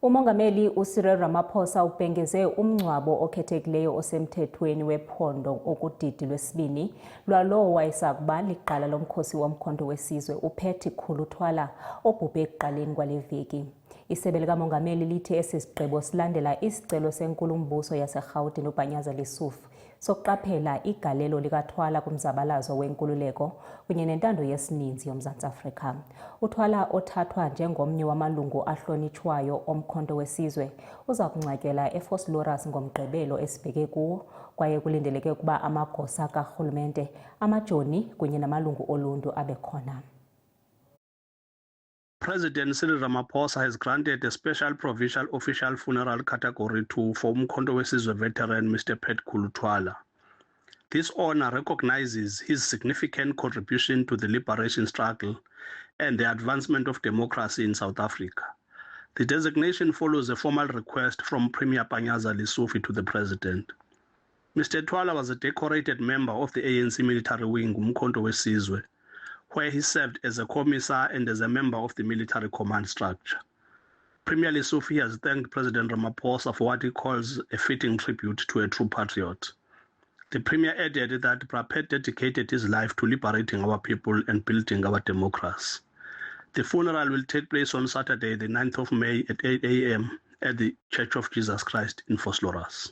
Umongameli uCyril Ramaphosa ubhengeze umngcwabo okhethekileyo osemthethweni wephondo okudidi lwesibini lwalowo wayesakuba liqala lomkhosi womkhonto wesizwe uPatty Khuluthwala obhubhe ekuqaleni kwale veki. Isebe likamongameli lithi esi sigqibo silandela isicelo senkulumbuso yaseGauteng uBhanyaza Lesufi sokuqaphela igalelo likaThwala kumzabalazo wenkululeko kunye nentando yesininzi yoMzantsi Afrika. uThwala othathwa njengomnye wamalungu ahlonitshwayo omkhonto wesizwe uza kungcwatyelwa eVosloorus ngoMgqibelo esibheke kuwo, kwaye kulindeleke ukuba amagosa karhulumente, amajoni kunye namalungu oluntu abe khona. President Cyril Ramaphosa has granted a special provincial official funeral category 2 for Umkhonto wesizwe veteran Mr. Patty Khuluthwala. This honor recognizes his significant contribution to the liberation struggle and the advancement of democracy in South Africa. The designation follows a formal request from Premier Bhanyaza Lesufi to the President. Mr. Thwala was a decorated member of the ANC military wing Umkhonto wesizwe, where he served as a commissar and as a member of the military command structure. Premier Lesufi has thanked President Ramaphosa for what he calls a fitting tribute to a true patriot. The Premier added that Patty dedicated his life to liberating our people and building our democracy. The funeral will take place on Saturday, the 9th of May at 8 a.m. at the Church of Jesus Christ in Vosloorus.